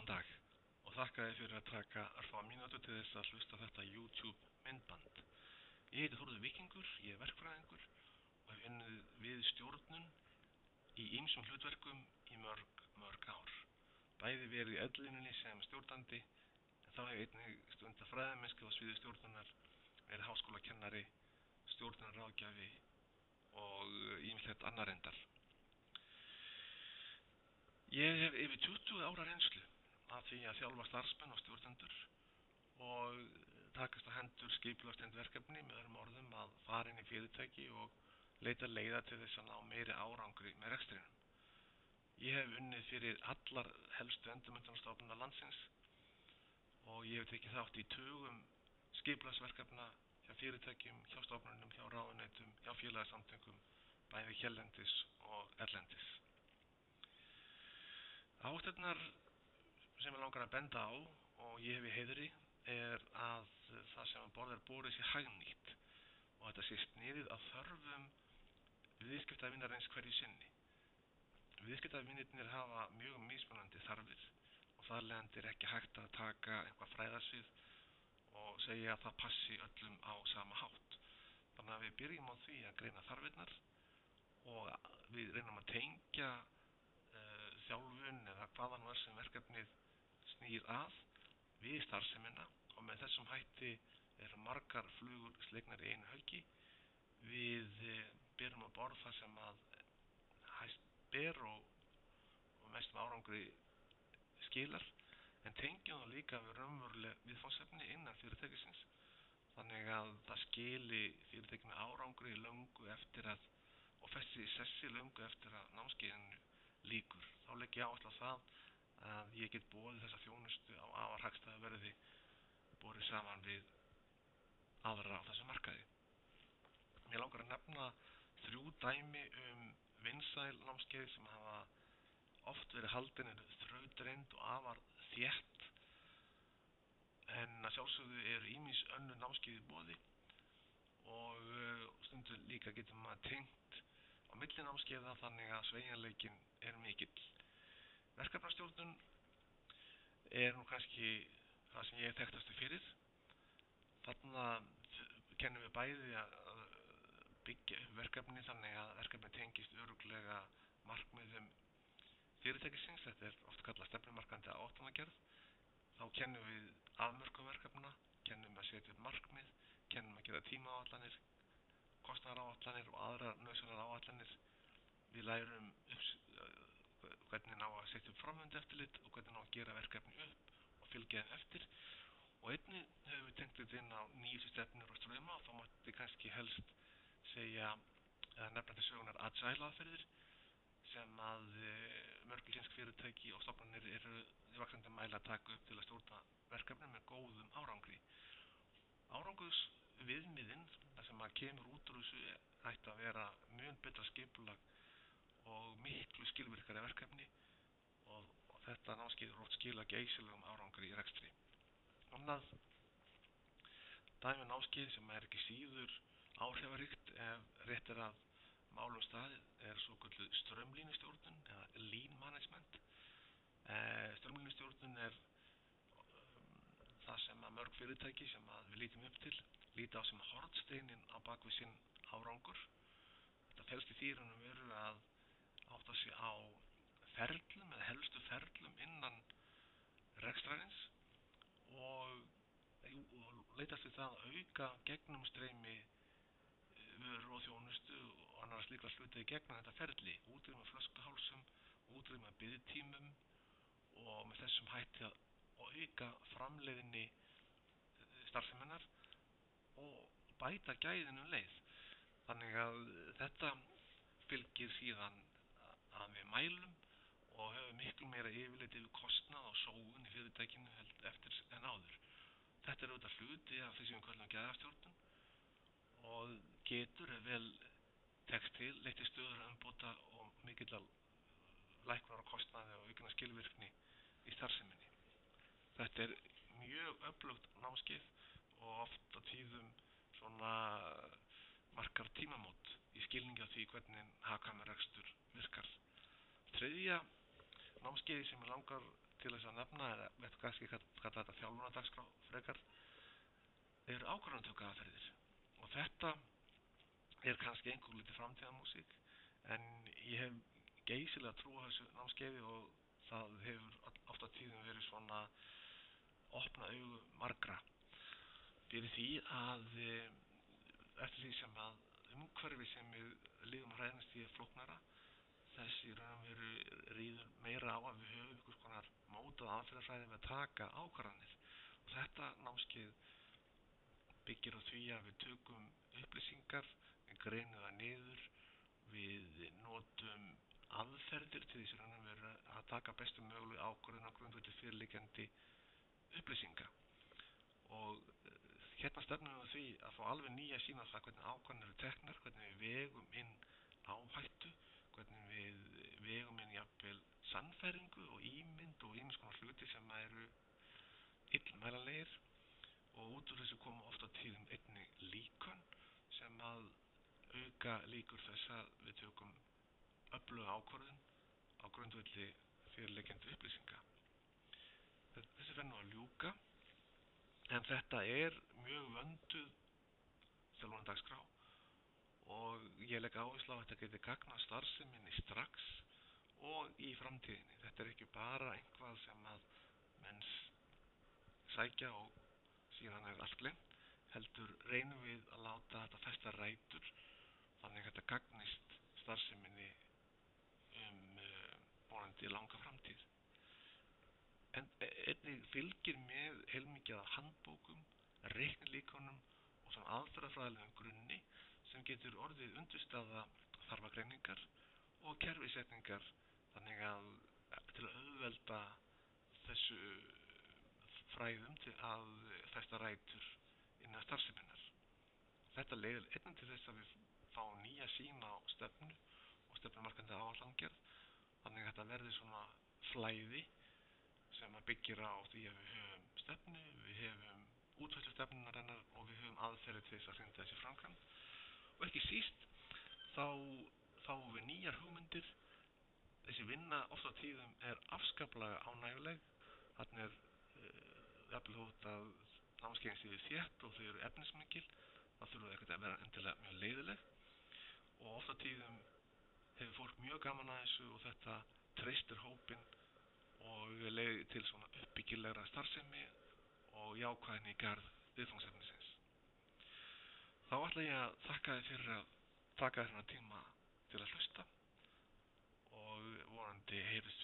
Góðan dag og þakka þér fyrir að taka örfáar mínútur til þess að hlusta á þetta YouTube myndband. Ég heiti Þórður Víkingur, ég er verkfræðingur og hef unnið við stjórnun í ýmsum hlutverkum í mörg ár. Bæði verið í ellinni sem stjórnandi, en þá hef ég einnig stundað fræðamennsku á sviði stjórnunar, verið háskólakennari, stjórnunarráðgjafi og ýmislegt annað reyndar. Ég hef yfir 20 ára reynslu af því að þjálfa starfsmenn og stjórnendur og takast á hendur skipulagstengd verkefni, með öðrum orðum að fara inn í fyrirtæki og leita leiða til þess að ná meiri árangri með rekstrinum. Ég hef unnið fyrir allar helstu endurmenntunarstofnanir landsins og ég hef tekið þátt í tugum skipulagsverkefna hjá fyrirtækjum, hjá stofnunum, hjá ráðuneytum, hjá félagasamtökum, bæði hérlendis og erlendis. Ástæðurnar sem ég langar að benda á og ég hef í heiðri er að það sem að borð er borið sé hagnýtt og þetta sé sniðið að þörfum viðskiptavinarins hverju sinni. Viðskiptavinirnir hafa mjög mismunandi þarfir og þar leiðandi er ekki hægt að taka eitthvað fræðasvið og segja að það passi öllum á sama hátt. Þannig að við byrjum á því að greina þarfirnar og við reynum að tengja þjálfun eða hvaðan var sem verkefnið snýr að við starfsemina og með þessum hætti eru margar flugur slegnar í einu höggi. Við berum að borð það sem að hæst ber og mestum árangri skilar, en tengjum það líka við raunveruleg viðfangsefni innan fyrirtækisins þannig að það skili fyrirtækinu árangri löngu eftir að og festi sessi löngu eftir að námskeiðinu lýkur. Þá legg ég áherslu á það að ég get boðið þessa þjónustu á afar hagstæðu verði borið saman við aðra á þessum markaði. Mér langar að nefna 3 dæmi vinsæl námskeið sem hafa oft verið haldin þrautreind og afar þétt, en að sjálfsögðu eru ýmis önnur námskeið í boði og stundum líka getur maður tengt á milli námskeiða þannig að sveigjanleikinn er mikill. Verkefnastjórnun er nú kannski það sem ég er þekktastur fyrir. Þarna kennum við bæði að byggja upp verkefni þannig að verkefni tengist örugglega markmiðum fyrirtækisins. Þetta er oft kallað stefnumarkandi áætlanagerð. Þá kennum við afmörkun verkefna, kennum að setja upp markmið, kennum að gera tímaáætlanir, kostnaðaráætlanir og aðrar nauðsynlegar áætlanir. Við lærum hvernig ná að setja upp framvindueftirlit og hvernig ná að gera verkefni upp og fylgja þeim eftir. Og einnig höfum við tengt þetta inn á nýjustu stefnur og strauma og þá mátti kannski helst segja eða nefna til sögunar agile aðferðir sem að mörg íslensk fyrirtæki og stofnanir eru í vaxandi mæli að taka upp til að stjórna verkefnum með góðum árangri. Árangursviðmiðin, það sem að kemur út úr þessu, ætti að vera mun betra skipulag og miklu skilvirkari verkefni og þetta námskeið er oft skila geysilegum árangri í rekstri. Annað dæmi námskeið sem er ekki síður áhrifaríkt ef rétt er að málum staðið er svokölluð straumlínustjórnun eða lean management. Straumlínustjórnun er það sem að mörg fyrirtæki sem að við lítum upp til líta á sem hornsteininn á bakvið sinn árangur. Þetta felst í því raun og veru að átta sig á ferlum eða helstu ferlum innan rekstrarins og leitast við það að auka gegnumstreymi vöru og þjónustu og annars slíkra hluti í gegnum þetta ferli, útrýma flöskuhálsum, útrýma biðtímum og með þessum hætti að auka framleiðni starfseminnar og bæta gæðinu leið. Þannig að þetta fylgir síðan að við mælum og höfum miklu meira yfirlit yfir kostnað og sóun í fyrirtækinu eftir en áður. Þetta er auðvitað hluti af því sem við köllum gæðastjórnun og getur vel tekst til leitt til stöðugra umbóta og mikillar lækkunar á kostnaði og aukinnar skilvirkni í starfseminni. Þetta er mjög öflugt námskeið og oft á tíðum svona markar tímamót í skilningi á því hvernig hagkvæmur rekstur virkar. Þriðja námskeiði sem ég langar til þess að nefna, eða við kannski kalla þetta þjálfunardagskrá frekar, eru ákvarðanatöku aðferðir. Og þetta er kannski einhver lítið framtíðarmúsík, en ég hef geysilega trú á þessu námskeiði og það hefur oft á tíðum verið svona opna augu margra fyrir því að eftir því sem að umhverfi sem við líðum að hræðast í flóknara, þessi raun og veru ríður meira á að við höfum einhvers konar mótað aðferðafræði við að taka ákvarðanir. Og þetta námskeið byggir á því að við tökum upplýsingar, við greinum það niður, við notum aðferðir til þess raun og veru að taka bestu mögulegu ákvörðun á grundvelli fyrirliggjandi upplýsinga. Og hérna stefnum við því að fá alveg nýja sýn á það hvernig ákvarðanir eru teknar, hvernig við vegum inn áhættu, hvernig við vegum inn jafnvel sannfæringu og ímynd og ýmiss konar hluti sem eru illmælanlegir, og út úr þessu koma oft á tíðum einnig líkön sem að auka líkur þess að við tökum öfluga ákvörðun á grundvelli fyrirliggjandi upplýsinga. Þessi fer nú að ljúka, en þetta er mjög vönduð þjálfunardagskrá og ég legg áherslu á að þetta geti gagnað starfseminni strax og í framtíðinni. Þetta er ekki bara eitthvað sem að menn sækja og síðan er allt gleymt, heldur reynum við að láta þetta festa rætur þannig að þetta gagnist starfseminni vonandi langa framtíð. En einnig fylgir með heilmikið af handbókum, reiknilíkönum og svona aðferðafræðilegum grunni sem getur orðið undirstaða þarfagreiningar og kerfisetningar, þannig að til að auðvelda þessu fræðum til að festa rætur innan starfseminnar. Þetta leiðir einnig til þess að við fáum nýja sýn á stefnu og stefnumarkandi áætlanagerð, þannig að þetta verði svona flæði sem að byggir á því að við höfum stefnu, við höfum útfærslu stefnunarinnar og við höfum aðferðir til þess að hrinda þessi framkvæmd. Og ekki síst þá fáum við nýjar hugmyndir. Þessi vinna oft á tíðum er afskaplega ánægjuleg. Þarna er jafnvel þótt að námskeiðin séu þétt og þau eru efnismikil, þá þurfa ekkert að vera endilega mjög leiðileg. Og oft á tíðum hefur fólk mjög gaman að þessu og þetta treystir hópinn og leiðir til svona uppbyggilegra starfsemi og jákvæðni í garð viðfangsefnisins. Þá ætla ég að þakka þér fyrir að taka þér tíma til að hlusta og vonandi heyrist